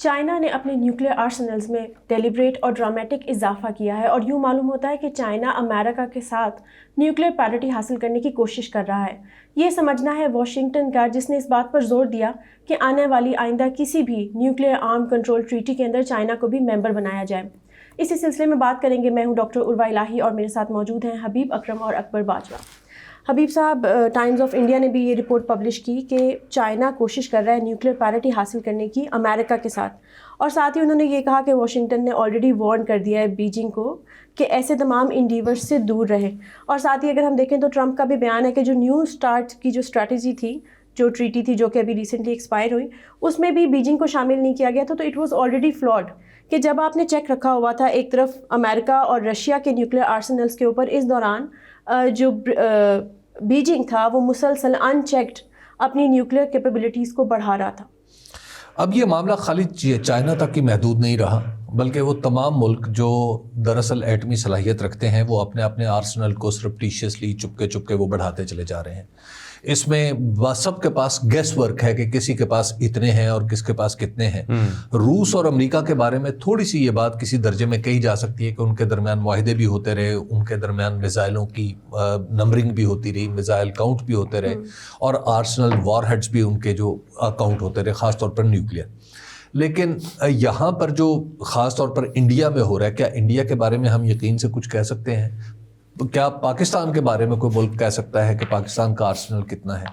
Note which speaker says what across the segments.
Speaker 1: China نے اپنے nuclear آرسنلز میں ڈیلیبریٹ اور ڈرامیٹک اضافہ کیا ہے اور یوں معلوم ہوتا ہے کہ چائنا امریکہ کے ساتھ نیوکلیئر پیرٹی حاصل کرنے کی کوشش کر رہا ہے. یہ سمجھنا ہے واشنگٹن کا، جس نے اس بات پر زور دیا کہ آنے والی آئندہ کسی بھی نیوکلیئر آرم کنٹرول ٹریٹی کے اندر چائنا کو بھی ممبر بنایا جائے. اسی سلسلے میں بات کریں گے. میں ہوں ڈاکٹر عروہ الہی اور میرے ساتھ موجود ہیں حبیب اکرم اور اکبر باجوہ. حبیب صاحب، ٹائمز آف انڈیا نے بھی یہ رپورٹ پبلش کی کہ چائنا کوشش کر رہا ہے نیوکلیئر پیرٹی حاصل کرنے کی امریکہ کے ساتھ، اور ساتھ ہی انہوں نے یہ کہا کہ واشنگٹن نے آلریڈی وارن کر دیا ہے بیجنگ کو کہ ایسے تمام انڈیورز سے دور رہیں. اور ساتھ ہی اگر ہم دیکھیں تو ٹرمپ کا بھی بیان ہے کہ جو نیو اسٹارٹ کی جو اسٹریٹجی تھی، جو ٹریٹی تھی جو کہ ابھی ریسنٹلی ایکسپائر ہوئی، اس میں بھی بیجنگ کو شامل نہیں کیا گیا تھا. تو اٹ واز آلریڈی فلاڈ کہ جب آپ نے چیک رکھا ہوا تھا ایک طرف امریکہ اور رشیا کے نیوکلیئر آرسنلز کے اوپر، اس دوران جو بیجنگ تھا وہ مسلسل ان چیکڈ اپنی نیوکلیئر کیپیبلٹیز کو بڑھا رہا تھا.
Speaker 2: اب یہ معاملہ خالی چائنا تک ہی محدود نہیں رہا، بلکہ وہ تمام ملک جو دراصل ایٹمی صلاحیت رکھتے ہیں وہ اپنے اپنے آرسنل کو سرپٹیشیسلی چپکے وہ بڑھاتے چلے جا رہے ہیں. اس میں سب کے پاس گیس ورک ہے کہ کسی کے پاس اتنے ہیں اور کس کے پاس کتنے ہیں. روس اور امریکہ کے بارے میں تھوڑی سی یہ بات کسی درجے میں کہی جا سکتی ہے کہ ان کے درمیان معاہدے بھی ہوتے رہے، ان کے درمیان میزائلوں کی نمبرنگ بھی ہوتی رہی، میزائل کاؤنٹ بھی ہوتے رہے، اور آرسنل وار ہیڈز بھی ان کے جو کاؤنٹ ہوتے رہے، خاص طور پر نیوکلیئر. لیکن یہاں پر جو خاص طور پر انڈیا میں ہو رہا ہے، کیا انڈیا کے بارے میں ہم یقین سے کچھ کہہ سکتے ہیں؟ کیا پاکستان کے بارے میں کوئی ملک کہہ سکتا ہے کہ پاکستان کا آرسنل کتنا ہے؟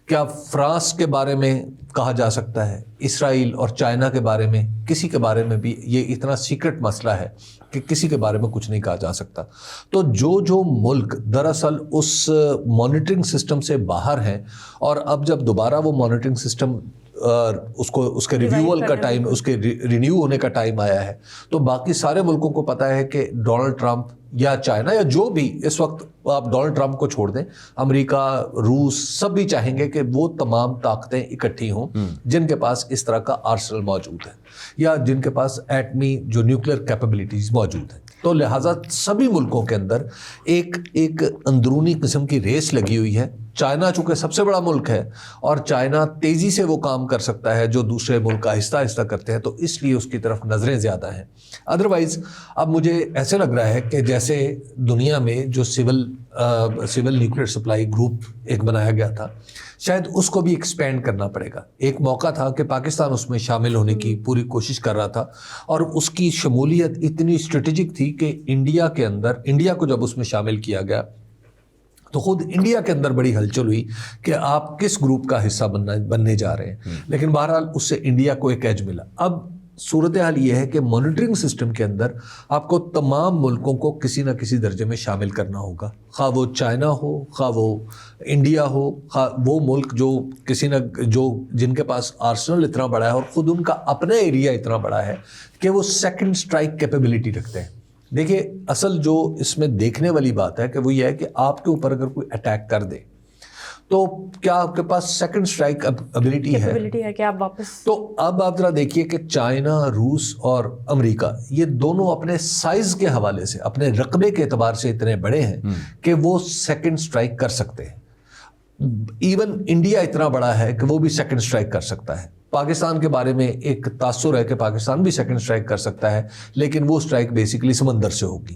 Speaker 2: کیا فرانس کے بارے میں کہا جا سکتا ہے؟ اسرائیل اور چائنا کے بارے میں کسی کے بارے میں بھی یہ اتنا سیکرٹ مسئلہ ہے کہ کسی کے بارے میں کچھ نہیں کہا جا سکتا. تو جو ملک دراصل اس مانیٹرنگ سسٹم سے باہر ہیں، اور اب جب دوبارہ وہ مانیٹرنگ سسٹم اس کے ریویول کا ٹائم، اس کے رینیو ہونے کا ٹائم آیا ہے، تو باقی سارے ملکوں کو پتا ہے کہ ڈونلڈ ٹرمپ یا چائنا یا جو بھی اس وقت، آپ ڈونلڈ ٹرمپ کو چھوڑ دیں، امریکہ، روس، سب بھی چاہیں گے کہ وہ تمام طاقتیں اکٹھی ہوں جن کے پاس اس طرح کا آرسنل موجود ہے یا جن کے پاس ایٹمی جو نیوکلیئر کیپیبلٹیز موجود ہیں. تو لہٰذا سبھی ملکوں کے اندر ایک اندرونی قسم کی ریس لگی ہوئی ہے. چائنا چونکہ سب سے بڑا ملک ہے اور چائنا تیزی سے وہ کام کر سکتا ہے جو دوسرے ملک آہستہ آہستہ کرتے ہیں، تو اس لیے اس کی طرف نظریں زیادہ ہیں. ادروائز اب مجھے ایسے لگ رہا ہے کہ جیسے دنیا میں جو سول نیوکلیئر سپلائی گروپ ایک بنایا گیا تھا، شاید اس کو بھی ایکسپینڈ کرنا پڑے گا. ایک موقع تھا کہ پاکستان اس میں شامل ہونے کی پوری کوشش کر رہا تھا، اور اس کی شمولیت اتنی اسٹریٹجک تھی کہ انڈیا کو جب اس میں شامل کیا گیا تو خود انڈیا کے اندر بڑی ہلچل ہوئی کہ آپ کس گروپ کا حصہ بننے جا رہے ہیں. لیکن بہرحال اس سے انڈیا کو ایک ایج ملا. اب صورتحال یہ ہے کہ مانیٹرنگ سسٹم کے اندر آپ کو تمام ملکوں کو کسی نہ کسی درجے میں شامل کرنا ہوگا، خواہ وہ چائنا ہو، خواہ وہ انڈیا ہو، خواہ وہ ملک جو جن کے پاس آرسنل اتنا بڑا ہے اور خود ان کا اپنا ایریا اتنا بڑا ہے کہ وہ سیکنڈ اسٹرائک کیپیبلٹی رکھتے ہیں. دیکھیے، اصل جو اس میں دیکھنے والی بات ہے کہ وہ یہ ہے کہ آپ کے اوپر اگر کوئی اٹیک کر دے تو کیا آپ کے پاس سیکنڈ اسٹرائک ابیلٹی ہے
Speaker 1: کہ آپ واپس.
Speaker 2: تو اب آپ ذرا دیکھیے کہ چائنا، روس اور امریکہ یہ دونوں اپنے سائز کے حوالے سے، اپنے رقبے کے اعتبار سے اتنے بڑے ہیں کہ وہ سیکنڈ اسٹرائک کر سکتے ہیں. ایون انڈیا اتنا بڑا ہے کہ وہ بھی سیکنڈ اسٹرائک کر سکتا ہے. پاکستان کے بارے میں ایک تاثر ہے کہ پاکستان بھی سیکنڈ اسٹرائک کر سکتا ہے، لیکن وہ اسٹرائک بیسیکلی سمندر سے ہوگی.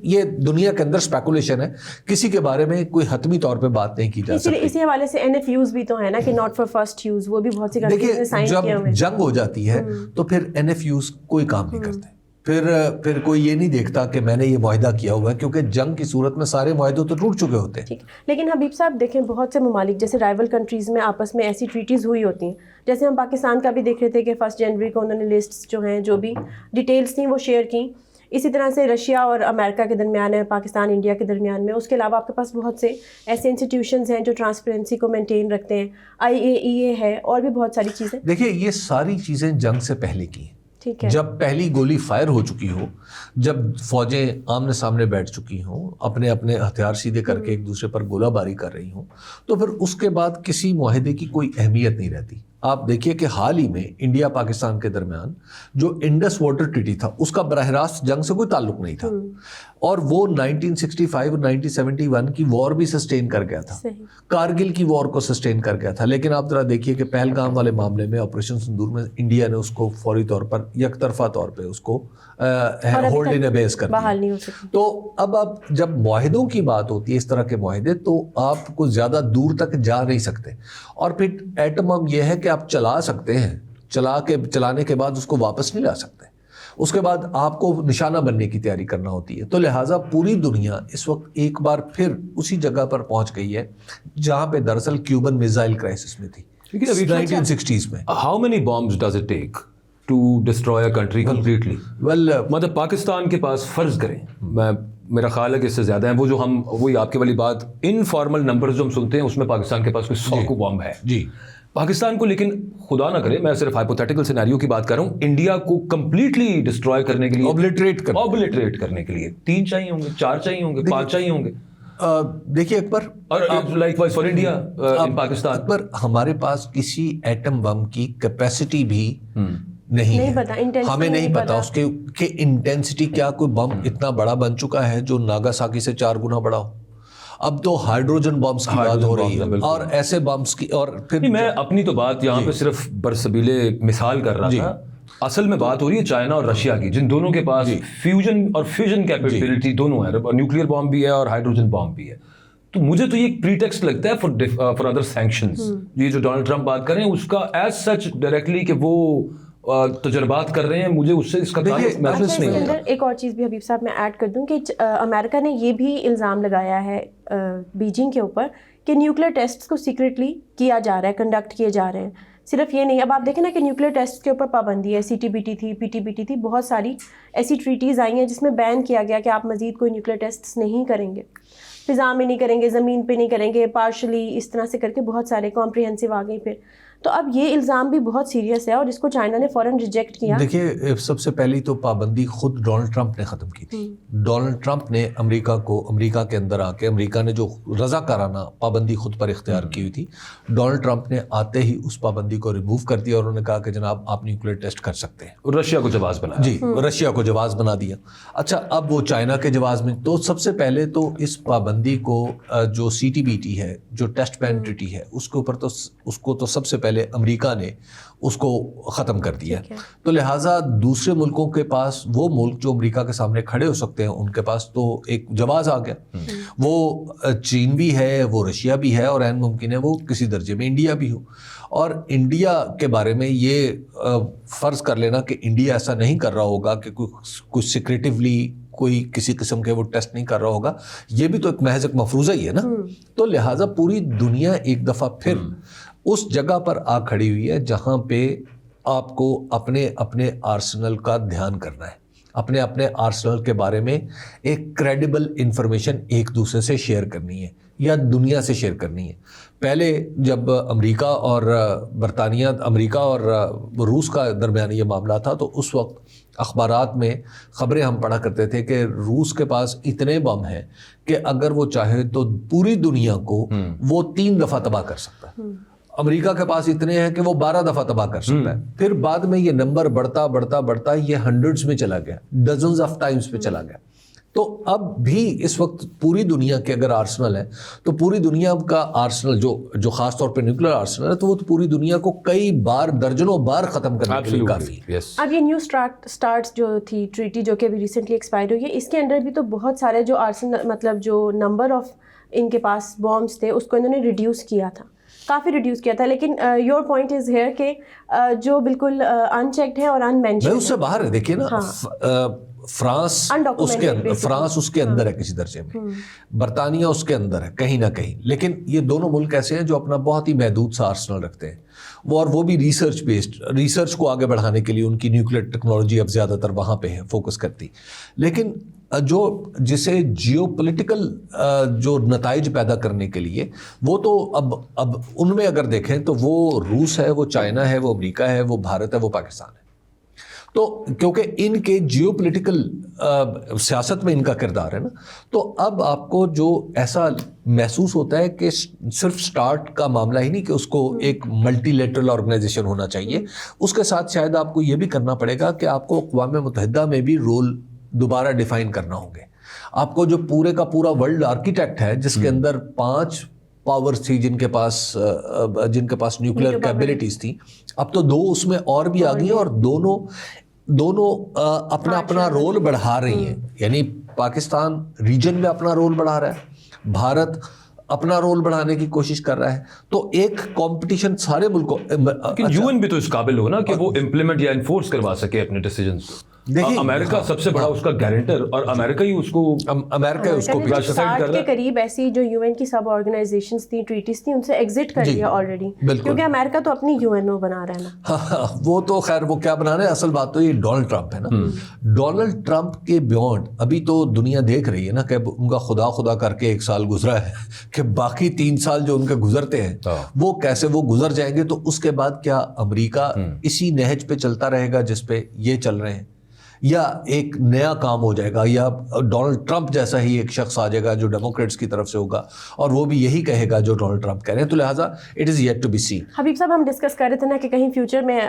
Speaker 2: یہ دنیا کے اندر اسپیکولیشن ہے، کسی کے بارے میں کوئی حتمی طور پہ بات نہیں کی جا سکتی.
Speaker 1: اسی حوالے سے NFUs بھی تو ہے نا کہ ناٹ فار فرسٹ یوز، وہ بھی بہت سی کنٹریز نے سائن کیے ہوئے ہیں.
Speaker 2: جب جنگ ہو جاتی ہے تو پھر NFUs کوئی کام نہیں کرتے. پھر کوئی یہ نہیں دیکھتا کہ میں نے یہ معاہدہ کیا ہوا ہے، کیونکہ جنگ کی صورت میں سارے معاہدے تو ٹوٹ چکے ہوتے ہیں.
Speaker 1: لیکن حبیب صاحب دیکھیں، بہت سے ممالک جیسے رائیول کنٹریز میں آپس میں ایسی ٹریٹیز ہوئی ہوتی ہیں، جیسے ہم پاکستان کا بھی دیکھ رہے تھے کہ 1 جنوری کو انہوں نے لسٹس جو ہیں، جو بھی ڈیٹیلز تھیں وہ شیئر کیں. اسی طرح سے رشیا اور امریکہ کے درمیان ہے، پاکستان انڈیا کے درمیان میں. اس کے علاوہ آپ کے پاس بہت سے ایسے انسٹیٹیوشنز ہیں جو ٹرانسپیرنسی کو مینٹین رکھتے ہیں، IAEA ہے، اور بھی بہت ساری چیزیں.
Speaker 2: دیکھیے، یہ ساری چیزیں جنگ سے پہلے کی ہیں. جب پہلی گولی فائر ہو چکی ہو، جب فوجیں آمنے سامنے بیٹھ چکی ہوں، اپنے ہتھیار سیدھے کر کے ایک دوسرے پر گولہ باری کر رہی ہوں، تو پھر اس کے بعد کسی معاہدے کی کوئی اہمیت نہیں رہتی. آپ دیکھیے کہ حال ہی میں انڈیا پاکستان کے درمیان جو انڈس واٹر ٹریٹی تھا اس کا براہ راست جنگ سے کوئی تعلق نہیں تھا، اور وہ 1965 اور 1971 کی وار بھی سسٹین کر گیا تھا، کارگل کی وار کو سسٹین کر گیا تھا. لیکن آپ ذرا دیکھیے کہ پہلگام والے معاملے میں آپریشن سندور میں انڈیا نے اس کو فوری طور پر یک طرفہ طور پہ اس کو ہولڈ ان بیس کر دیا. تو اب جب معاہدوں کی بات ہوتی ہے اس طرح کے معاہدے، تو آپ کو زیادہ دور تک جا نہیں سکتے. اور پھر ایٹم بم یہ ہے کہ آپ چلا سکتے ہیں، چلانے کے بعد اس کو واپس نہیں لا سکتے، اس کے بعد آپ کو نشانہ بننے کی تیاری کرنا ہوتی ہے. تو لہٰذا پوری دنیا اس وقت ایک بار پھر اسی جگہ پر پہنچ گئی ہے جہاں پہ دراصل کیوبن میزائل کرائسس میں تھی 1960s میں.
Speaker 3: How many bombs does it take to destroy a country completely? مطلب پاکستان کے پاس فرض کریں، میرا خیال ہے کہ اس سے زیادہ ہیں، وہ جو ہم وہی آپ کی والی بات انفارمل نمبرز جو ہم سنتے ہیں اس میں پاکستان کے پاس کوئی 100 کو بام ہے
Speaker 2: جی
Speaker 3: پاکستان کو. لیکن خدا نہ کرے، میں صرف ہائپوتھیٹیکل سینیریو کی بات کر رہا ہوں، انڈیا کو کمپلیٹلی ڈسٹروائے کرنے کے لیے، اوبلیٹریٹ کرنے کے لیے 3 چاہیے ہوں گے، 4 چاہیے ہوں گے، 5 چاہیے ہوں گے.
Speaker 2: دیکھیے اکبر،
Speaker 3: اور لائک وائز فار انڈیا ان پاکستان،
Speaker 2: اکبر ہمارے پاس کسی ایٹم بم کی کیپیسٹی بھی نہیں ہے، ہمیں نہیں پتا اس کے کہ انٹینسٹی کیا. کوئی بم اتنا بڑا بن چکا ہے جو ناگاساکی سے 4 گنا بڑا ہو. اب تو ہائیڈروجن بمس کی بات ہو رہی ہے اور ایسے بمس کی. اور پھر
Speaker 3: میں اپنی تو بات یہاں پہ صرف برسبیلے مثال کر رہا تھا، اصل میں بات ہو رہی ہے چائنا اور رشیا کی، جن دونوں کے پاس فیوژن کیپیبلٹی دونوں ہے، نیوکلیئر بام بھی ہے اور ہائیڈروجن بام بھی ہے. تو مجھے تو یہ ایک پریٹیکسٹ لگتا ہے فار ادر سینکشنز. یہ جو ڈونلڈ ٹرمپ بات کر رہے ہیں اس کا ایز سچ ڈائریکٹلی کہ وہ تجربات کر رہے ہیں، مجھے اس سے اس کا تعلق محسوس نہیں ہوتا.
Speaker 1: ایک اور چیز بھی حبیب صاحب میں ایڈ کر دوں کہ امریکہ نے یہ بھی الزام لگایا ہے بیجنگ کے اوپر کہ نیوکلیئر ٹیسٹ کو سیکریٹلی کیا جا رہا ہے، کنڈکٹ کیے جا رہے ہیں. صرف یہ نہیں، اب آپ دیکھیں نا کہ نیوکلیئر ٹیسٹ کے اوپر پابندی ہے، CTBT تھی، PTBT تھی، بہت ساری ایسی ٹریٹیز آئی ہیں جس میں بین کیا گیا کہ آپ مزید کوئی نیوکلیئر ٹیسٹ نہیں کریں گے، فضا میں نہیں کریں گے، زمین پہ نہیں کریں گے، پارشلی اس طرح سے کر کے بہت سارے کمپریہنسو آ گئی. پھر تو اب یہ الزام بھی بہت سیریس ہے اور اس کو چائنا نے فوراً ریجیکٹ کیا.
Speaker 2: دیکھیے سب سے پہلی تو پابندی خود ڈونلڈ ٹرمپ نے ختم کی تھی. ڈونلڈ ٹرمپ نے امریکہ کے اندر آ کے امریکہ نے جو رضاکارانہ پابندی خود پر اختیار کی ہوئی تھی، ڈونلڈ ٹرمپ نے آتے ہی اس پابندی کو ریموو کر دیا اور انہوں نے کہا کہ جناب آپ نیوکلیئر ٹیسٹ کر سکتے ہیں.
Speaker 3: رشیا کو جواز بنایا.
Speaker 2: جی رشیا کو جواز بنا دیا. اچھا اب وہ چائنا کے جواز میں، تو سب سے پہلے تو اس پابندی کو جو CTBT ہے، جو ٹیسٹ بین ٹریٹی ہے، اس کے اوپر تو اس کو تو سب سے پہلے امریکہ نے اس کو ختم کر دیا. تو لہٰذا دوسرے ملکوں کے پاس، وہ ملک جو امریکہ کے سامنے کھڑے ہو سکتے ہیں، ان کے پاس تو ایک جواز آ گیا. وہ چین بھی ہے، وہ رشیا بھی ہے، اور عین ممکن ہے وہ کسی درجے میں انڈیا بھی ہو. اور انڈیا کے بارے میں یہ فرض کر لینا کہ انڈیا ایسا نہیں کر رہا ہوگا کہ کوئی سیکریٹیولی کوئی کسی قسم کے وہ ٹیسٹ نہیں کر رہا ہوگا، یہ بھی تو ایک محض ایک مفروضہ ہی ہے نا. تو لہٰذا پوری دنیا ایک دفعہ پھر اس جگہ پر آ کھڑی ہوئی ہے جہاں پہ آپ کو اپنے آرسنل کا دھیان کرنا ہے، اپنے آرسنل کے بارے میں ایک کریڈیبل انفارمیشن ایک دوسرے سے شیئر کرنی ہے یا دنیا سے شیئر کرنی ہے. پہلے جب امریکہ اور روس کا درمیان یہ معاملہ تھا تو اس وقت اخبارات میں خبریں ہم پڑھا کرتے تھے کہ روس کے پاس اتنے بم ہیں کہ اگر وہ چاہے تو پوری دنیا کو وہ 3 دفعہ تباہ کر سکتا ہے. امریکہ کے پاس اتنے ہیں کہ وہ 12 دفعہ تباہ کر سکتا ہے. پھر بعد میں یہ نمبر بڑھتا یہ ہنڈریڈز میں چلا گیا، ڈزنز آف ٹائمز پہ چلا گیا. تو اب بھی اس وقت پوری دنیا کے اگر آرسنل ہے تو پوری دنیا کا آرسنل جو خاص طور پہ نیوکلیئر آرسنل ہے، تو وہ تو پوری دنیا کو کئی بار، درجنوں بار ختم کرنے کے لیے کافی.
Speaker 1: اب یہ نیو سٹارٹس جو تھی ٹریٹی جو کہ ابھی ریسنٹلی ایکسپائر ہوئی ہے، اس کے انڈر بھی تو بہت سارے جو آرسنل، مطلب جو نمبر آف ان کے پاس بامس تھے اس کو انہوں نے ریڈیوس کیا تھا، کافی ریڈیوس کیا تھا. لیکن یور پوائنٹ از ہیئر کہ جو بالکل ان چیکڈ ہے اور ان مینشنڈ ہے،
Speaker 2: اس سے باہر ہے. دیکھیے نا، فرانس اس کے اندر ہے کسی درجے میں، برطانیہ اس کے اندر ہے کہیں نہ کہیں. لیکن یہ دونوں ملک ایسے ہیں جو اپنا بہت ہی محدود سا آرسنل رکھتے ہیں، وہ بھی ریسرچ بیسڈ، ریسرچ کو آگے بڑھانے کے لیے ان کی نیوکلیئر ٹیکنالوجی اب زیادہ تر وہاں پہ ہے، فوکس کرتی. لیکن جسے جیو پولیٹیکل جو نتائج پیدا کرنے کے لیے، وہ تو اب ان میں اگر دیکھیں تو وہ روس ہے، وہ چائنا ہے، وہ امریکہ ہے، وہ بھارت ہے، وہ پاکستان ہے. تو کیونکہ ان کے جیو پولیٹیکل سیاست میں ان کا کردار ہے نا, تو اب آپ کو جو ایسا محسوس ہوتا ہے کہ صرف سٹارٹ کا معاملہ ہی نہیں کہ اس کو ایک ملٹی لیٹرل آرگنائزیشن ہونا چاہیے, اس کے ساتھ شاید آپ کو یہ بھی کرنا پڑے گا کہ آپ کو اقوام متحدہ میں بھی رول دوبارہ ڈیفائن کرنا ہوں گے. آپ کو جو پورے کا پورا ورلڈ آرکیٹیکٹ ہے جس کے اندر 5 پاورز تھی جن کے پاس نیوکلیر کیپیبلٹیز تھی, اب تو 2 اس میں اور بھی آ گئی ہیں, اور دونوں اپنا اپنا رول بڑھا رہی ہیں. یعنی پاکستان ریجن میں اپنا رول بڑھا رہا ہے, بھارت اپنا رول بڑھانے کی کوشش کر رہا ہے, تو ایک کمپٹیشن سارے ملکوں.
Speaker 3: لیکن یو این بھی تو اس قابل ہو نا کہ وہ امپلیمنٹ یا انفورس کروا سکے اپنے ڈیسیجنز کو. امریکہ سب سے بڑا اس کا گارنٹر, اور امریکہ ہی اس کو
Speaker 1: 60 کے قریب ایسی جو یو این کی سب آرگنائزیشنز تھیں, ٹریٹیز تھیں, ان سے ایگزٹ کر لیا آلریڈی, کیونکہ امریکہ تو اپنی یو این او بنا رہا ہے نا.
Speaker 2: وہ تو خیر وہ کیا بنا رہے ہیں, اصل بات تو یہ ڈونلڈ ٹرمپ ہے نا. ڈونلڈ ٹرمپ کے بیونڈ ابھی تو دنیا دیکھ رہی ہے نا کہ ان کا خدا کر کے 1 سال گزرا ہے, کہ باقی 3 سال جو ان کے گزرتے ہیں وہ کیسے وہ گزر جائیں گے. تو اس کے بعد کیا امریکہ اسی نہج پہ چلتا رہے گا جس پہ یہ چل رہے ہیں, یا ایک نیا کام ہو جائے گا, یا ڈونلڈ ٹرمپ جیسا ہی ایک شخص آ جائے گا جو ڈیموکریٹس کی طرف سے ہوگا اور وہ بھی یہی کہے گا جو ڈونلڈ ٹرمپ کہہ رہے ہیں. تو لہٰذا it is yet to be seen.
Speaker 1: Habib صاحب, ہم ڈسکس کر رہے تھے نا کہ کہیں فیوچر میں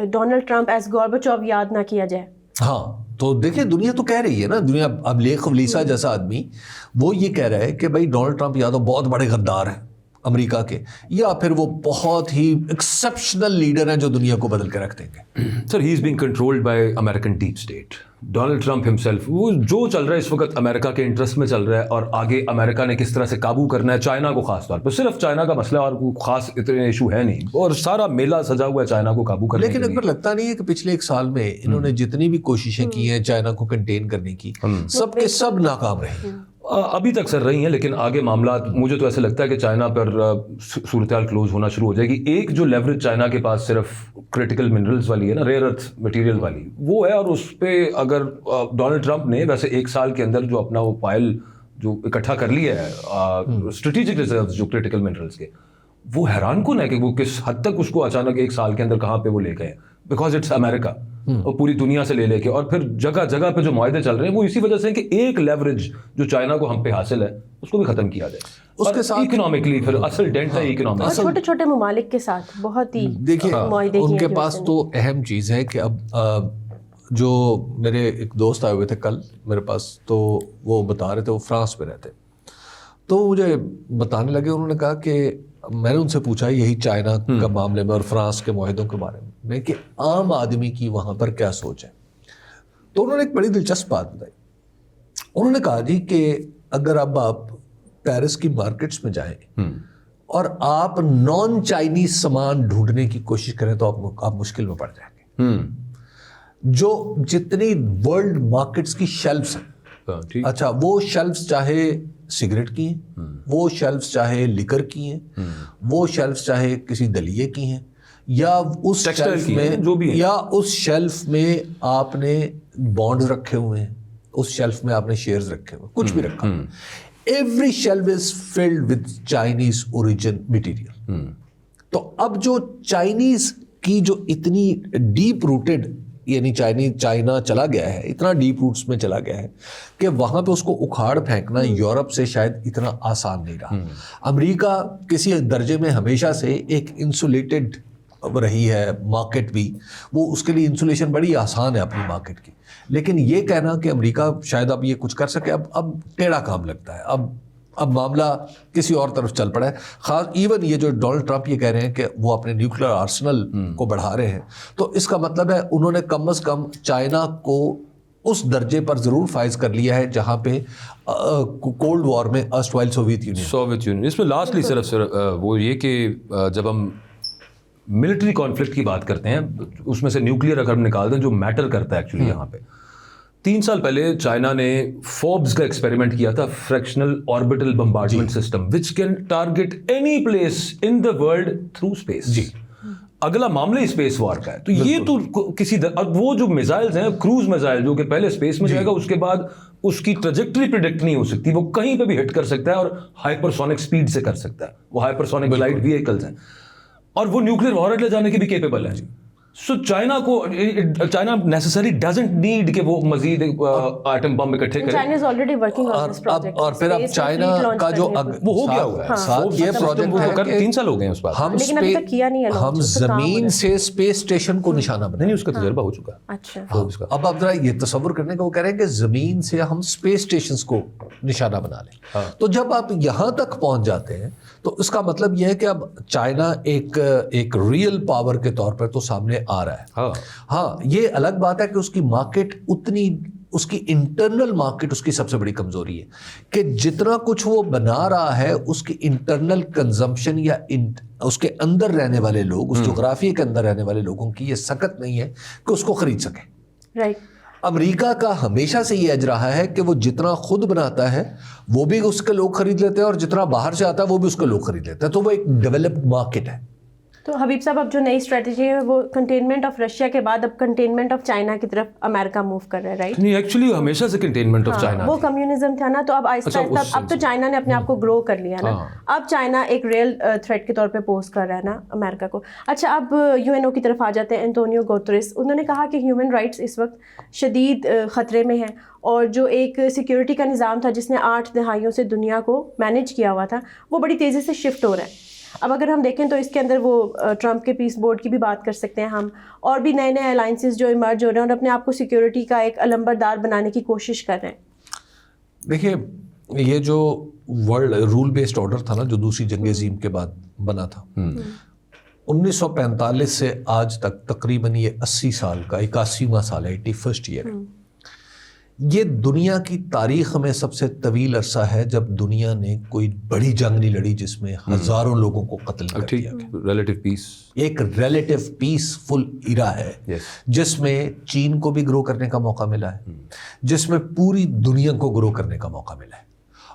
Speaker 1: ڈونلڈ ٹرمپ ایز گورباچوف یاد نہ کیا جائے.
Speaker 2: ہاں, تو دیکھیں دنیا تو کہہ رہی ہے نا, دنیا اب لیخ ولیسا جیسا آدمی وہ یہ کہہ رہا ہے کہ بھائی ڈونلڈ ٹرمپ یا تو بہت بڑے غدار ہیں امریکہ کے, یا پھر وہ بہت ہی ایکسیپشنل لیڈر ہیں جو دنیا کو بدل کے رکھ دیں گے.
Speaker 3: Sir, he is being controlled by American deep state. Donald Trump himself, وہ جو چل رہا ہے اس وقت امریکہ کے انٹرسٹ میں چل رہا ہے, اور آگے امریکہ نے کس طرح سے قابو کرنا ہے چائنا کو, خاص طور پہ صرف چائنا کا مسئلہ اور کوئی خاص اتنے ایشو ہے نہیں, اور سارا میلہ سجا ہوا ہے چائنا کو قابو کرنے.
Speaker 2: لیکن اکبر لگتا نہیں ہے کہ پچھلے 1 سال میں انہوں نے جتنی بھی کوششیں کی ہیں چائنا کو کنٹین کرنے کی, سب کے سب ناکام رہے.
Speaker 3: ابھی تک سر رہی ہیں, لیکن آگے معاملات مجھے تو ایسا لگتا ہے کہ چائنا پر صورتحال کلوز ہونا شروع ہو جائے گی. ایک جو لیوریج چائنا کے پاس صرف کرٹیکل منرلز والی ہے نا, ریئر ارتھ مٹیریل والی, وہ ہے, اور اس پہ اگر ڈونلڈ ٹرمپ نے ویسے 1 سال کے اندر جو اپنا وہ پائل جو اکٹھا کر لیا ہے اسٹریٹجک ریزروز جو کرٹیکل منرلز کے, وہ حیران کن ہے کہ وہ کس حد تک اس کو اچانک 1 سال کے اندر کہاں پہ وہ لے گئے, بیکاز اٹس امریکہ, اور پوری دنیا سے لے کے, اور پھر جگہ جگہ پہ جو معاہدے چل رہے ہیں وہ اسی وجہ سے کہ ایک لیوریج جو چائنا کو ہم پہ حاصل ہے اس کو بھی ختم کیا جائے. اس کے ساتھ اکنامکلی پھر اصل ڈینٹ ہے اکنامک,
Speaker 1: اور چھوٹے چھوٹے ممالک کے ساتھ بہت ہی
Speaker 2: دیکھیے ان کے پاس تو اہم چیز ہے کہ اب جو میرے ایک دوست آئے ہوئے تھے کل میرے پاس, تو وہ بتا رہے تھے, وہ فرانس میں رہتے, تو مجھے بتانے لگے, انہوں نے کہا کہ میں نے ان سے پوچھا یہی چائنا کا معاملے میں اور فرانس کے معاہدوں کے بارے میں کہ عام آدمی کی وہاں پر کیا سوچ ہے. تو انہوں نے ایک بڑی دلچسپ بات بتائی. انہوں نے کہا جی کہ اگر اب آپ پیرس کی مارکیٹس میں جائیں اور آپ نان چائنیز سامان ڈھونڈنے کی کوشش کریں تو آپ مشکل میں پڑ جائیں گے. جو جتنی ورلڈ مارکیٹس کی شیلفز ہیں, اچھا وہ شیلفز چاہے سگریٹ کی ہیں, وہ شیلفز چاہے لیکر کی ہیں, وہ شیلفز چاہے کسی دلیے کی ہیں, یا اس شیلف میں جو بھی, یا اس شیلف میں آپ نے بانڈز رکھے ہوئے ہیں, اس شیلف میں آپ نے شیئرز رکھے ہوئے, کچھ بھی رکھا. Every shelf is filled with Chinese origin material. تو اب جو چائنیز کی جو اتنی ڈیپ روٹڈ, یعنی چائنا چلا گیا ہے, اتنا ڈیپ روٹس میں چلا گیا ہے کہ وہاں پہ اس کو اکھاڑ پھینکنا یورپ سے شاید اتنا آسان نہیں رہا. امریکہ کسی درجے میں ہمیشہ سے ایک انسولیٹڈ رہی ہے مارکیٹ بھی, وہ اس کے لیے انسولیشن بڑی آسان ہے اپنی مارکیٹ کی. لیکن یہ کہنا کہ امریکہ شاید اب یہ کچھ کر سکے, اب ٹیڑھا کام لگتا ہے. اب معاملہ کسی اور طرف چل پڑا ہے. خاص ایون یہ جو ڈونلڈ ٹرمپ یہ کہہ رہے ہیں کہ وہ اپنے نیوکلیر آرسنل کو بڑھا رہے ہیں, تو اس کا مطلب ہے انہوں نے کم از کم چائنا کو اس درجے پر ضرور فائز کر لیا ہے جہاں پہ کولڈ وار میں اسٹوائل سوویت یونین.
Speaker 3: اس میں لاسٹلی صرف وہ یہ کہ جب ہم ملٹری کانفلکٹ کی بات کرتے ہیں اس میں سے نیوکلیر اگر ہم نکال دیں جو میٹر کرتا ہے ایکچولی یہاں پہ, 3 سال پہلے چائنا نے فوربس کا ایکسپیریمنٹ کیا تھا, fractional orbital bombardment system which can target any place in the world through space. جی, اگلا معاملہ اسپیس وار کا ہے. تو یہ تو کسی اور وہ جو میزائلز ہیں کروز میزائل جو کہ پہلے اسپیس میں جائے گا, اس کے بعد اس کی ٹریجیکٹری پریڈکٹ نہیں ہو سکتی, وہ کہیں پہ بھی ہٹ کر سکتا ہے اور ہائپرسونک سپیڈ سے کر سکتا ہے. وہ ہائپرسونک گلائڈ وہیکلز ہیں اور وہ نیوکلیر وارہیڈ لے جانے کے بھی کیپیبل ہیں. So China necessary doesn't need کہ وہ مزید ایٹم بم اکٹھے کرے.
Speaker 1: China is already working on this project.
Speaker 2: اور پھر اب چائنا کا جو
Speaker 3: وہ ہو گیا ہوا ہے,
Speaker 2: ساتھ یہ پروجیکٹ ہے
Speaker 3: 3 سال ہو گئے ہیں اس بات.
Speaker 1: لیکن ابھی تک کیا نہیں ہے,
Speaker 2: ہم زمین سے اسپیس اسٹیشن کو نشانہ بنا.
Speaker 3: نہیں, اس کا تجربہ ہو چکا ہے.
Speaker 1: اچھا,
Speaker 2: اب آپ ذرا یہ تصور کرنے کا وہ کہہ رہے ہیں کہ زمین سے ہم اسپیس اسٹیشنز کو نشانہ بنا لیں. تو جب آپ یہاں تک پہنچ جاتے ہیں تو اس کا مطلب یہ ہے کہ اب چائنا ایک ریئل پاور کے طور پر تو سامنے آ رہا ہے. ہاں, یہ الگ بات ہے کہ اس کی مارکیٹ اس کی انٹرنل مارکیٹ اس کی سب سے بڑی کمزوری ہے کہ جتنا کچھ وہ بنا رہا ہے اس کی انٹرنل کنزمپشن یا اس کے اندر رہنے والے لوگ, اس جغرافیے کے اندر رہنے والے لوگوں کی یہ سکت نہیں ہے کہ اس کو خرید سکیں.
Speaker 1: رائٹ.
Speaker 2: امریکہ کا ہمیشہ سے یہ ایج رہا ہے کہ وہ جتنا خود بناتا ہے وہ بھی اس کے لوگ خرید لیتے ہیں, اور جتنا باہر سے آتا ہے وہ بھی اس کے لوگ خرید لیتے ہیں. تو وہ ایک ڈیولپڈ مارکیٹ ہے.
Speaker 1: تو حبیب صاحب, اب جو نئی اسٹریٹجی ہے وہ کنٹینمنٹ آف رشیا کے بعد اب کنٹینمنٹ آف چائنا کی طرف امریکہ موو کر رہا ہے, رائٹ؟
Speaker 3: نہیں, ایکچولی ہمیشہ سے کنٹینمنٹ آف چائنا,
Speaker 1: وہ کمیونزم تھا نا, تو اب آہستہ آہستہ اب تو چائنا نے اپنے آپ کو گرو کر لیا نا. اب چائنا ایک ریئل تھریٹ کے طور پہ پوز کر رہا ہے نا امریکہ کو. اچھا, اب UN کی طرف آ جاتے ہیں. انٹونیو گوتریس, انہوں نے کہا کہ ہیومن رائٹس اس وقت شدید خطرے میں ہیں, اور جو ایک سیکیورٹی کا نظام تھا جس نے 8 دہائیوں سے دنیا کو مینیج کیا ہوا تھا, وہ بڑی تیزی سے شفٹ ہو رہا ہے. اب اگر ہم دیکھیں تو اس کے اندر وہ ٹرمپ کے پیس بورڈ کی بھی بات کر سکتے ہیں ہم, اور بھی نئے نئے الائنسز جو ایمرج ہو رہے ہیں اور اپنے آپ کو سیکیورٹی کا ایک علمبردار بنانے کی کوشش کر رہے ہیں.
Speaker 2: دیکھیے, یہ جو ورلڈ رول بیسڈ آرڈر تھا نا, جو دوسری جنگ عظیم کے بعد بنا تھا, 1945 سے آج تک تقریباً یہ 80 سال کا 81واں سال ہے, 81st ایئر ہے. یہ دنیا کی تاریخ میں سب سے طویل عرصہ ہے جب دنیا نے کوئی بڑی جنگ نہیں لڑی جس میں ہزاروں لوگوں کو قتل کر دیا.
Speaker 3: ریلیٹیو پیس,
Speaker 2: ایک ریلیٹیو پیسفل ایرا ہے جس میں چین کو بھی گرو کرنے کا موقع ملا ہے, جس میں پوری دنیا کو گرو کرنے کا موقع ملا ہے,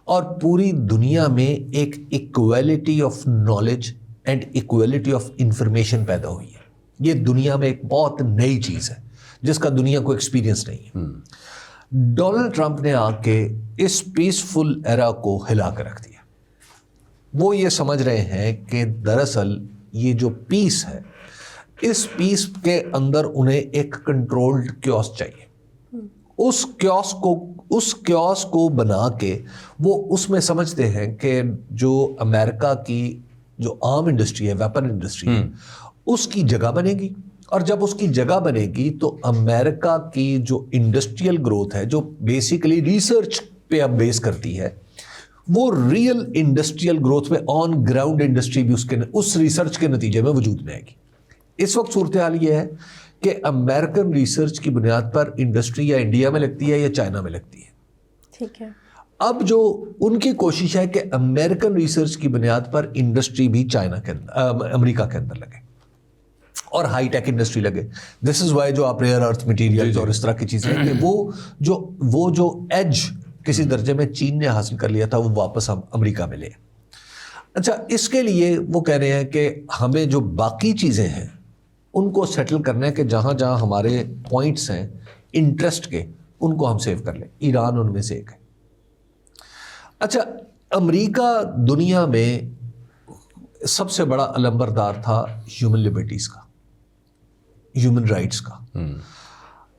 Speaker 2: اور پوری دنیا میں ایک equality of knowledge and equality of information پیدا ہوئی ہے. یہ دنیا میں ایک بہت نئی چیز ہے جس کا دنیا کو ایکسپیرینس نہیں ہے. ڈونلڈ ٹرمپ نے آ کے اس پیسفل ایرا کو ہلا کر رکھ دیا. وہ یہ سمجھ رہے ہیں کہ دراصل یہ جو پیس ہے, اس پیس کے اندر انہیں ایک کنٹرولڈ کیوس چاہیے. اس کیوس کو بنا کے وہ اس میں سمجھتے ہیں کہ جو امریکہ کی جو آرم انڈسٹری ہے, ویپن انڈسٹری ہے, اس کی جگہ بنے گی. اور جب اس کی جگہ بنے گی تو امریکہ کی جو انڈسٹریل گروتھ ہے, جو بیسیکلی ریسرچ پہ اب بیس کرتی ہے, وہ ریئل انڈسٹریل گروتھ میں آن گراؤنڈ انڈسٹری بھی اس ریسرچ کے نتیجے میں وجود میں آئے گی. اس وقت صورتحال یہ ہے کہ امریکن ریسرچ کی بنیاد پر انڈسٹری یا انڈیا میں لگتی ہے یا چائنا میں لگتی ہے.
Speaker 1: ٹھیک ہے.
Speaker 2: اب جو ان کی کوشش ہے کہ امریکن ریسرچ کی بنیاد پر انڈسٹری بھی چائنا کے اندر, امریکہ کے اندر لگے اور ہائی ٹیک انڈسٹری لگے. دس از وائی جو آپ ریئر ارتھ مٹیریل اور اس طرح کی چیزیں کہ وہ جو ایج کسی درجے میں چین نے حاصل کر لیا تھا وہ واپس ہم امریکہ میں لے. اچھا, اس کے لیے وہ کہہ رہے ہیں کہ ہمیں جو باقی چیزیں ہیں ان کو سیٹل کرنا ہے کہ جہاں جہاں ہمارے پوائنٹس ہیں انٹرسٹ کے, ان کو ہم سیو کر لیں. ایران ان میں سے ایک ہے. اچھا, امریکہ دنیا میں سب سے بڑا علمبردار تھا ہیومن لبرٹیز کا, ہیومن رائٹس کا.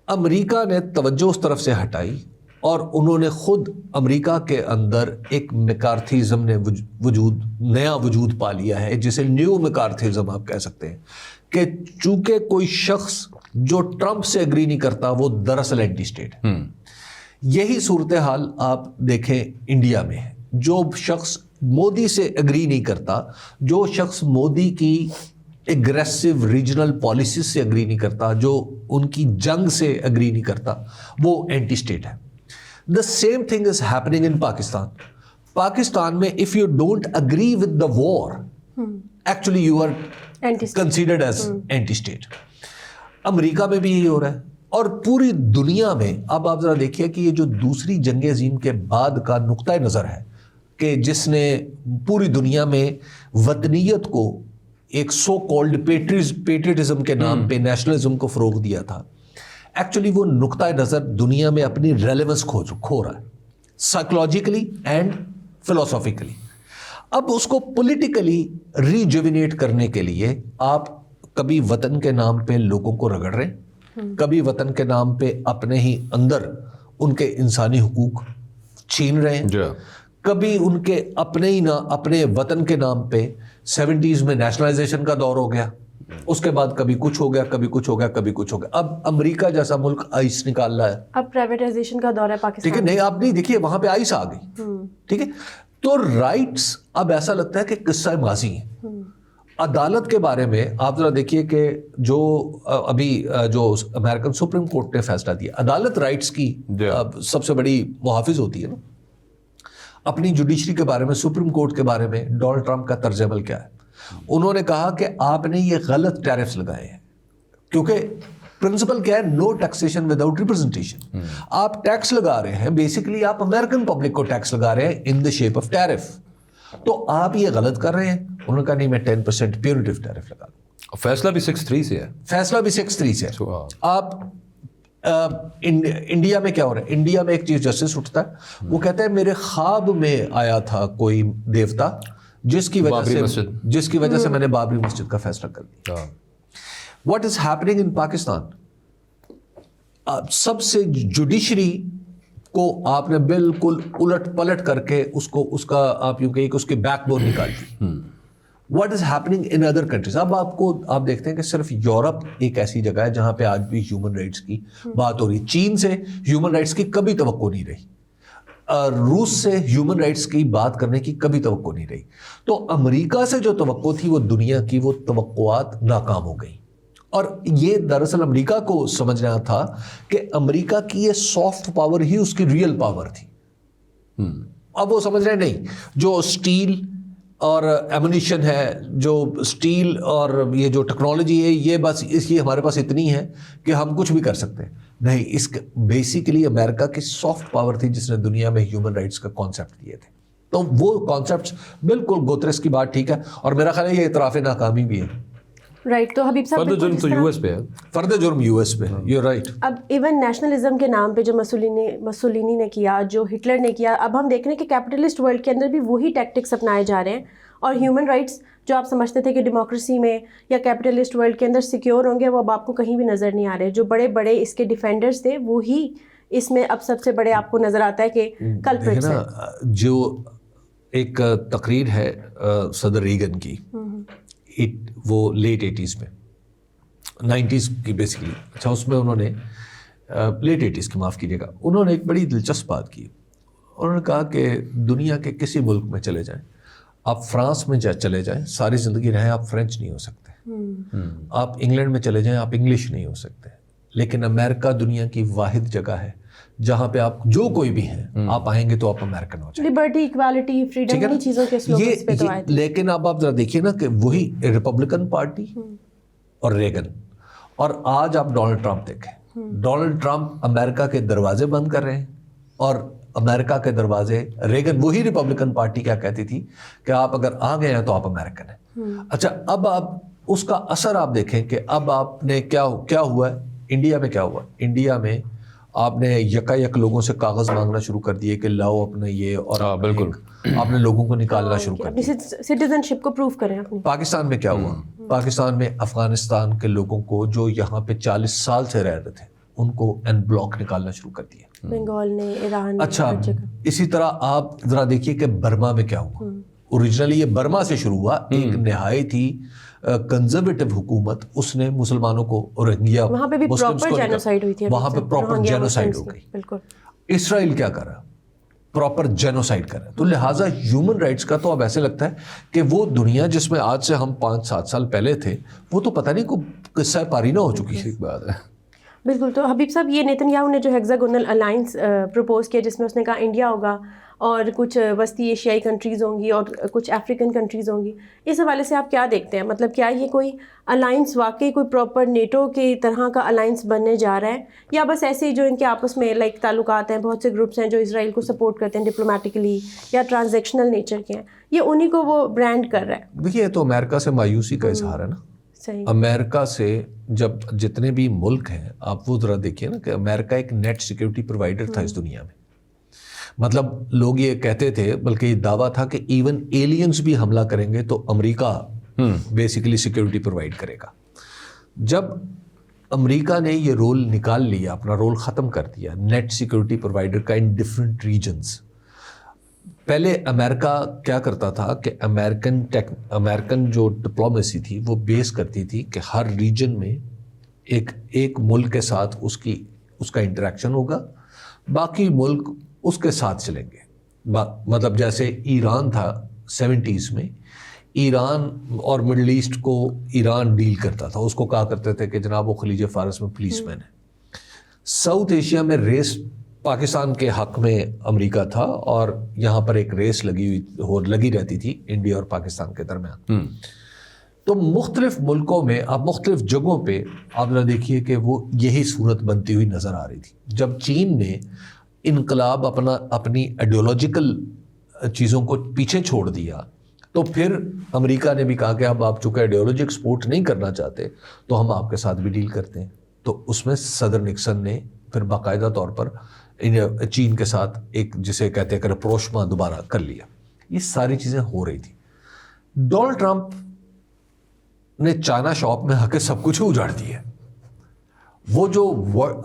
Speaker 2: امریکہ نے توجہ اس طرف سے ہٹائی اور انہوں نے خود امریکہ کے اندر ایک میکارتھیزم نے نیا وجود پا لیا ہے, جسے نیو میکارتھیزم آپ کہہ سکتے ہیں, کہ چونکہ کوئی شخص جو ٹرمپ سے اگری نہیں کرتا وہ دراصل اینٹی اسٹیٹ ہے. یہی صورتحال آپ دیکھیں انڈیا میں ہے. جو شخص مودی سے اگری نہیں کرتا, جو شخص مودی کی اگریسو ریجنل پالیسیز سے اگری نہیں کرتا, جو ان کی جنگ سے اگری نہیں کرتا, وہ اینٹی اسٹیٹ ہے. The same thing is happening in Pakistan. Pakistan میں if you don't agree with the war, actually you are considered as anti state. امریکہ میں بھی یہی ہو رہا ہے اور پوری دنیا میں. اب آپ ذرا دیکھیے کہ یہ جو دوسری جنگ عظیم کے بعد کا نقطۂ نظر ہے کہ جس نے پوری دنیا میں وطنیت کو ایک سو کالڈ پیٹریٹزم کے نام پہ نیشنلزم کو فروغ دیا تھا, ایکچولی وہ نقطۂ نظر دنیا میں اپنی ریلیونس کھو رہا ہے, سائیکولوجیکلی اینڈ فلاسافیکلی. اب اس کو پولیٹیکلی ریجوینیٹ کرنے کے لیے آپ کبھی وطن کے نام پہ لوگوں کو رگڑ رہے ہیں, کبھی وطن کے نام پہ اپنے ہی اندر ان کے انسانی حقوق چھین رہے ہیں, کبھی ان کے اپنے وطن کے نام پہ 70s میں نیشنلائزیشن کا دور ہو گیا, اس کے بعد کبھی کچھ ہو گیا, کبھی کچھ ہو گیا, کبھی کچھ ہو گیا. اب امریکہ جیسا ملک آئس نکال رہا ہے,
Speaker 1: اب پرائیویٹائزیشن کا دور ہے پاکستان.
Speaker 2: ٹھیک ہے, نہیں آپ نہیں دیکھیے وہاں پہ آئس آ گئی, ٹھیک ہے. تو رائٹس اب ایسا لگتا ہے کہ قصہ ماضی ہے. عدالت کے بارے میں آپ ذرا دیکھیے کہ جو ابھی جو امریکن سپریم کورٹ نے فیصلہ دیا, عدالت رائٹس کی سب سے بڑی محافظ ہوتی ہے نا. اپنی جوڈیشری کے بارے میں, سپریم کورٹ کے بارے میں ڈونلڈ ٹرمپ کا طرز عمل کیا ہے؟ انہوں نے کہا کہ آپ نے یہ غلط ٹیرفز لگائے ہیں, کیونکہ پرنسپل کیا ہے, نو ٹیکسیشن وداؤٹ ریپرزنٹیشن. آپ ٹیکس لگا رہے ہیں, بیسیکلی آپ امریکن پبلک کو ٹیکس لگا رہے ہیں ان دا شیپ آف ٹیرف, تو آپ یہ غلط کر رہے ہیں. انہوں نے کہا نہیں, میں 10% پیورٹیو ٹیرف لگا دوں.
Speaker 3: فیصلہ بھی 6-3 سے ہے,
Speaker 2: فیصلہ بھی 6-3 سے ہے. آپ انڈیا میں کیا ہو رہا ہے؟ انڈیا میں ایک چیف جسٹس اٹھتا ہے, وہ کہتا ہے میرے خواب میں آیا تھا کوئی دیوتا جس کی وجہ سے میں نے بابری مسجد کا فیصلہ کر دیا. What is happening in Pakistan? سب سے جوڈیشری کو آپ نے بالکل الٹ پلٹ کر کے اس کا آپ یوں کہیے کہ اس کی بیک بون نکال دی. What is happening in other countries? اب آپ دیکھتے ہیں کہ صرف یورپ ایک ایسی جگہ ہے جہاں پہ آج بھی ہیومن رائٹس کی بات ہو رہی ہے. چین سے ہیومن رائٹس کی کبھی توقع نہیں رہی, روس سے ہیومن رائٹس کی بات کرنے کی کبھی توقع نہیں رہی. تو امریکہ سے جو توقع تھی وہ دنیا کی وہ توقعات ناکام ہو گئی. اور یہ دراصل امریکہ کو سمجھنا تھا کہ امریکہ کی یہ سافٹ پاور ہی اس کی ریئل پاور تھی. اب وہ سمجھ رہے نہیں, جو اسٹیل اور ایمونیشن ہے, جو اسٹیل اور یہ جو ٹیکنالوجی ہے, یہ بس اس کی ہمارے پاس اتنی ہے کہ ہم کچھ بھی کر سکتے ہیں. نہیں, اس بیسیکلی امریکہ کی سافٹ پاور تھی جس نے دنیا میں ہیومن رائٹس کا کانسیپٹ دیے تھے. تو وہ کانسیپٹس بالکل گوتریس کی بات ٹھیک ہے, اور میرا خیال ہے یہ اعتراف ناکامی بھی ہے.
Speaker 1: رائٹ. تو حبیب صاحب
Speaker 3: فرد جرم تو یو ایس پہ ہے,
Speaker 2: فرد جرم یو ایس پہ ہے, یو رائٹ.
Speaker 1: اب ایون نیشنلزم کے نام پہ جو مسولینی نے کیا, جو ہٹلر نے کیا, اب ہم دیکھ رہے ہیں کہ کیپٹلسٹ ورلڈ کے اندر بھی وہی ٹیکٹکس اپنائے جا رہے ہیں. اور ہیومن رائٹس جو آپ سمجھتے تھے کہ ڈیموکریسی میں یا کیپٹلسٹ ورلڈ کے اندر سیکیور ہوں گے, وہ اب آپ کو کہیں بھی نظر نہیں آ رہے. جو بڑے بڑے اس کے ڈیفینڈرز تھے وہی اس میں اب سب سے بڑے آپ کو نظر آتا ہے کہ کلپرٹس ہیں.
Speaker 2: جو ایک تقریر ہے صدر ریگن کی, وہ لیٹ 80s میں 90s کی بیسیکلی, اچھا اس میں انہوں نے لیٹ 80s کی معاف کیجیے گا, انہوں نے ایک بڑی دلچسپ بات کی. انہوں نے کہا کہ دنیا کے کسی ملک میں چلے جائیں, آپ فرانس میں چلے جائیں, ساری زندگی رہیں آپ فرینچ نہیں ہو سکتے. آپ انگلینڈ میں چلے جائیں, آپ انگلش نہیں ہو سکتے. لیکن امریکہ دنیا کی واحد جگہ ہے جہاں پہ آپ جو کوئی بھی ہیں, آپ آئیں گے تو آپ امریکن ہو جائیں.
Speaker 1: لبرٹی, ایکوالٹی, فریڈم, انہی چیزوں کے سلوگنز پہ تو آئے تھے.
Speaker 2: لیکن اب آپ ذرا دیکھیے نا کہ وہی ریپبلکن پارٹی اور ریگن, اور آج آپ ڈونلڈ ٹرمپ دیکھیں. ڈونلڈ ٹرمپ امریکہ کے دروازے بند کر رہے ہیں, اور امریکہ کے دروازے ریگن, وہی ریپبلکن پارٹی کیا کہتی تھی کہ آپ اگر آ گئے ہیں تو آپ امریکن ہیں. اچھا, اب آپ اس کا اثر آپ دیکھیں کہ اب آپ نے کیا ہوا ہے انڈیا میں. کیا ہوا انڈیا میں؟ آپ نے یک لوگوں سے کاغذ مانگنا شروع کر دیے کہ لاؤ اپنا یہ, اور بالکل آپ نے لوگوں کو نکالنا شروع کر دیا.
Speaker 1: سٹیزن شپ کو پروف کریں اپنی.
Speaker 2: پاکستان میں کیا ہوا؟ پاکستان میں افغانستان کے لوگوں کو جو یہاں پہ 40 سال سے رہ رہے تھے ان کو این بلاک نکالنا شروع کر دیا.
Speaker 1: بنگال نے, ایران نے.
Speaker 2: اچھا, اسی طرح آپ ذرا دیکھیے کہ برما میں کیا ہوا. اوریجنلی یہ برما سے شروع ہوا, ایک نہایت ہی کنزرویٹو حکومت, اس نے مسلمانوں کو, روہنگیا
Speaker 1: وہاں پہ بھی پراپر جینوسائیڈ ہوئی تھی,
Speaker 2: وہاں پہ پراپر جینوسائیڈ ہو گئی.
Speaker 1: بالکل.
Speaker 2: اسرائیل کیا کر رہا؟ پراپر جینوسائڈ کر رہا ہے. تو لہٰذا ہیومن رائٹس کا تو اب ایسے لگتا ہے کہ وہ دنیا جس میں آج سے ہم 5-7 سال پہلے تھے, وہ تو پتہ نہیں کوئی قصہ پارینہ ہو چکی ہے. بات ہے
Speaker 1: بالکل. تو حبیب صاحب, یہ نیتن یاہو نے جو ہیگزاگونل الائنس پروپوز کیا, جس میں اس نے کہا انڈیا ہوگا اور کچھ وسطی ایشیائی کنٹریز ہوں گی اور کچھ افریقن کنٹریز ہوں گی, اس حوالے سے آپ کیا دیکھتے ہیں؟ مطلب کیا یہ کوئی الائنس واقعی کوئی پراپر نیٹو کی طرح کا الائنس بننے جا رہا ہے, یا بس ایسے ہی جو ان کے آپس میں لائک تعلقات ہیں, بہت سے گروپس ہیں جو اسرائیل کو سپورٹ کرتے ہیں ڈپلومیٹکلی یا ٹرانزیکشنل نیچر کے ہیں, یہ انہی کو وہ برانڈ کر رہا ہے؟
Speaker 2: دیکھیے, تو امریکہ سے مایوسی کا اظہار ہے نا. امریکہ سے جب جتنے بھی ملک ہیں, آپ وہ ذرا دیکھیے نا کہ امریکہ ایک نیٹ سیکیورٹی پرووائڈر تھا اس دنیا میں. مطلب لوگ یہ کہتے تھے, بلکہ یہ دعویٰ تھا کہ ایون ایلینز بھی حملہ کریں گے تو امریکہ بیسیکلی سیکیورٹی پرووائڈ کرے گا. جب امریکہ نے یہ رول نکال لیا, اپنا رول ختم کر دیا نیٹ سیکورٹی پرووائڈر کا ان ڈفرینٹ ریجنز. پہلے امریکہ کیا کرتا تھا کہ امریکن جو ڈپلومیسی تھی وہ بیس کرتی تھی کہ ہر ریجن میں ایک ملک کے ساتھ اس کا انٹریکشن ہوگا, باقی ملک اس کے ساتھ چلیں گے. مطلب جیسے ایران تھا 70s میں, ایران اور مڈل ایسٹ کو ایران ڈیل کرتا تھا, اس کو کہا کرتے تھے کہ جناب وہ خلیج فارس میں پولیس مین ہے. ساؤتھ ایشیا میں ریس پاکستان کے حق میں امریکہ تھا, اور یہاں پر ایک ریس لگی رہتی تھی انڈیا اور پاکستان کے درمیان. تو مختلف ملکوں میں اب مختلف جگہوں پہ آپ ذرا دیکھیے کہ وہ یہی صورت بنتی ہوئی نظر آ رہی تھی. جب چین نے انقلاب اپنی آئیڈیولوجیکل چیزوں کو پیچھے چھوڑ دیا, تو پھر امریکہ نے بھی کہا کہ اب آپ چونکہ آئیڈیولوجی ایکسپورٹ نہیں کرنا چاہتے تو ہم آپ کے ساتھ بھی ڈیل کرتے ہیں. تو اس میں صدر نکسن نے پھر باقاعدہ طور پر چین کے ساتھ ایک جسے کہتے ہیں کہ رپروشما دوبارہ کر لیا. یہ ساری چیزیں ہو رہی تھی. ڈونلڈ ٹرمپ نے چائنا شاپ میں آ کے سب کچھ اجاڑ دیا. وہ جو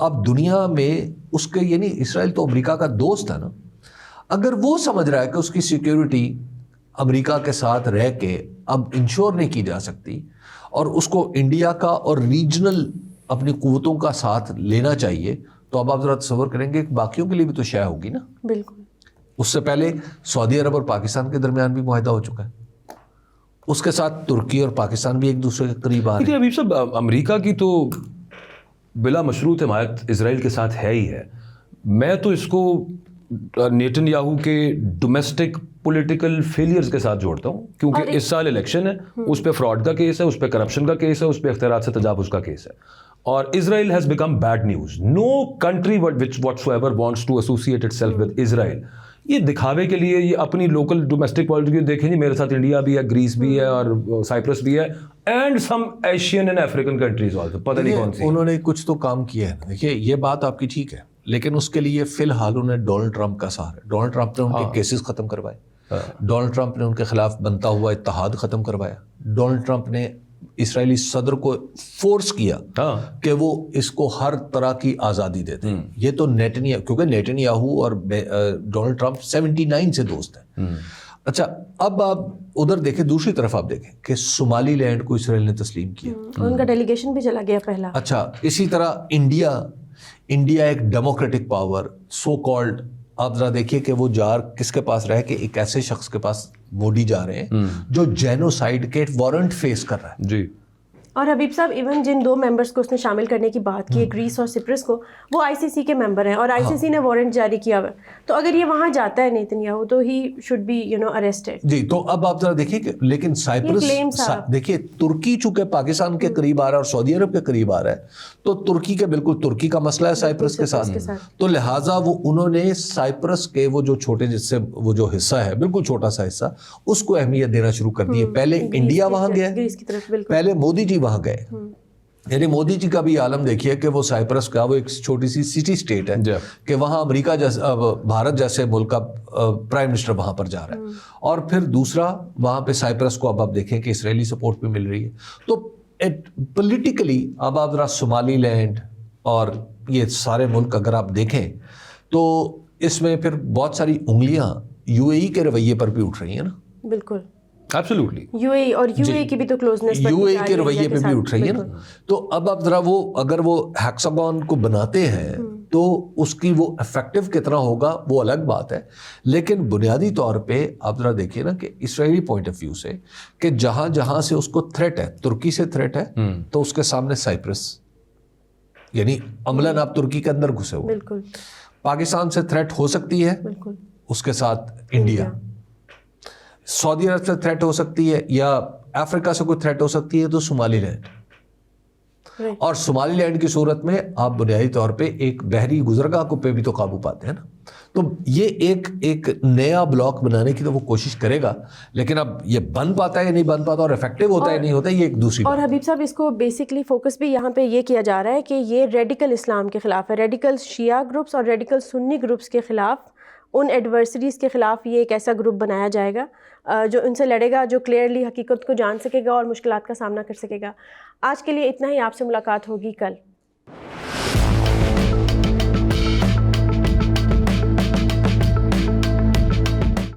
Speaker 2: اب دنیا میں اس کے, یعنی اسرائیل تو امریکہ کا دوست ہے نا, اگر وہ سمجھ رہا ہے کہ اس کی سیکیورٹی امریکہ کے ساتھ رہ کے اب انشور نہیں کی جا سکتی, اور اس کو انڈیا کا اور ریجنل اپنی قوتوں کا ساتھ لینا چاہیے, تو اب آپ ذرا تصور کریں گے کہ باقیوں کے لیے بھی تو شے ہوگی نا.
Speaker 1: بالکل.
Speaker 2: اس سے پہلے سعودی عرب اور پاکستان کے درمیان بھی معاہدہ ہو چکا ہے, اس کے ساتھ ترکی اور پاکستان بھی ایک دوسرے کے قریب آ رہے ہیں.
Speaker 3: حبیب صاحب, امریکہ کی تو بلا مشروط حمایت اسرائیل کے ساتھ ہے ہی ہے. میں تو اس کو نیتن یاہو کے ڈومیسٹک پولیٹیکل فیلئرز کے ساتھ جوڑتا ہوں, کیونکہ اس سال الیکشن ہے, اس پہ فراڈ کا کیس ہے, اس پہ کرپشن کا کیس ہے, اس پہ اختیارات سے تجاوز کا کیس ہے, اور Israel has become bad news. No country whatsoever wants to associate itself with Israel. یہ دکھاوے کے لیے, یہ اپنی لوکل ڈومیسٹک پالیٹکس دیکھیں جی, میرے ساتھ انڈیا بھی ہے, گریس بھی ہے, اور سائپرس بھی ہے, and some Asian and African countries also. پتہ نہیں کون سی.
Speaker 2: انہوں نے کچھ تو کام کیا ہے. دیکھیے یہ بات آپ کی ٹھیک ہے, لیکن اس کے لیے فی الحال انہیں ڈونلڈ ٹرمپ کا سہارا ہے. ڈونلڈ ٹرمپ نے ان کے کیسز ختم کروائے, ڈونلڈ ٹرمپ نے ان کے خلاف بنتا ہوا اتحاد ختم کروایا, ڈونلڈ ٹرمپ نے اسرائیلی صدر کو فورس کیا کہ وہ اس کو ہر طرح کی آزادی دیتے ہیں. یہ تو کیونکہ نیتن یاہو اور ڈونلڈ ٹرمپ 79 سے دوست ہیں. اچھا, اب آپ ادھر دیکھیں, دوسری طرف آپ دیکھیں کہ صومالی لینڈ کو اسرائیل نے تسلیم کیا,
Speaker 1: ان کا ڈیلیگیشن بھی چلا گیا پہلا.
Speaker 2: اچھا, اسی طرح انڈیا ایک ڈیموکریٹک پاور سو کالڈ, آپ ذرا دیکھیے کہ وہ کس کے پاس رہ کے ایک ایسے شخص کے پاس مودی جا رہے ہیں جو جینوسائیڈ کے وارنٹ فیس کر رہا ہے.
Speaker 3: جی.
Speaker 1: اور حبیب صاحب ایون جن 2 ممبرس کو اس نے شامل کرنے کی بات کی ہے, گریس اور سپرس کو, وہ آئی سی سی کے ممبر ہیں, اور آئی سی سی نے وارنٹ جاری کیا ہوا ہے. تو اگر یہ وہاں جاتا ہے نیتن یاہو, تو ہی شوڈ بی اریسٹڈ.
Speaker 2: جی. تو اب آپ ذرا دیکھیے کہ لیکن سائپرس, دیکھیے ترکی چونکہ پاکستان کے قریب آ رہا ہے اور سعودی عرب کے قریب آ رہا ہے, تو ترکی کے بالکل ترکی کا مسئلہ ہے سائپرس کے ساتھ, تو لہٰذا انہوں نے سائپرس کے وہ جو چھوٹے جس سے وہ جو حصہ ہے, بالکل چھوٹا سا حصہ, اس کو اہمیت دینا شروع کر دی ہے. پہلے انڈیا وہاں گیا, پہلے مودی جی وہاں گئے. یعنی مودی جی کا بھی عالم دیکھیے کہ وہ سائپرس کا وہ ایک چھوٹی سی سٹی اسٹیٹ ہے کہ وہاں امریکہ جیسا, بھارت جیسے ملک کا پرائم منسٹر وہاں پر جا رہا ہے, اور پھر دوسرا وہاں پہ سائپرس کو اب آپ دیکھیں کہ اسرائیلی سپورٹ بھی مل رہی ہے. تو پولیٹیکلی اب آپ ذرا صومالی لینڈ اور یہ سارے ملک اگر آپ دیکھیں تو اس میں پھر بہت ساری انگلیاں یو اے ای کے رویے پر بھی اٹھ رہی ہیں نا.
Speaker 1: بالکل,
Speaker 3: ایبسلیوٹلی.
Speaker 1: یو اے اور یو اے کی بھی تو کلوزنس,
Speaker 2: یو اے کے رویے پہ بھی اٹھ رہی ہے نا. تو اب آپ ذرا اگر وہ ہیکساگون کو بناتے ہیں تو اس کی وہ افیکٹو کتنا ہوگا وہ الگ بات ہے, لیکن بنیادی طور پہ آپ ذرا دیکھیے نا کہ اسرائیلی پوائنٹ آف ویو سے کہ جہاں جہاں سے اس کو تھریٹ ہے, ترکی سے تھریٹ ہے, تو اس کے سامنے سائپرس, یعنی عملاً آپ ترکی کے اندر گھسے ہوئے.
Speaker 1: بالکل.
Speaker 2: پاکستان سے تھریٹ ہو سکتی ہے,
Speaker 1: بالکل,
Speaker 2: اس کے ساتھ انڈیا. سعودی عرب سے تھریٹ ہو سکتی ہے, یا افریقہ سے کوئی تھریٹ ہو سکتی ہے تو صومالی لینڈ. اور صومالی لینڈ کی صورت میں آپ بنیادی طور پہ ایک بحری گزرگاہ کو پہ بھی تو قابو پاتے ہیں نا. تو یہ ایک نیا بلاک بنانے کی تو وہ کوشش کرے گا, لیکن اب یہ بن پاتا ہے یا نہیں بن پاتا, اور افیکٹو ہوتا ہے یا نہیں ہوتا ہے, یہ ایک دوسری.
Speaker 1: اور حبیب صاحب اس کو بیسکلی فوکس بھی یہاں پہ یہ کیا جا رہا ہے کہ یہ ریڈیکل اسلام کے خلاف ہے, ریڈیکل شیعہ گروپس اور ریڈیکل سنی گروپس کے خلاف ان ایڈورسریز کے خلاف یہ ایک ایسا گروپ بنایا جائے گا جو ان سے لڑے گا، جو کلیئرلی حقیقت کو جان سکے گا اور مشکلات کا سامنا کر سکے گا۔ آج کے لیے اتنا ہی، آپ سے ملاقات ہوگی کل۔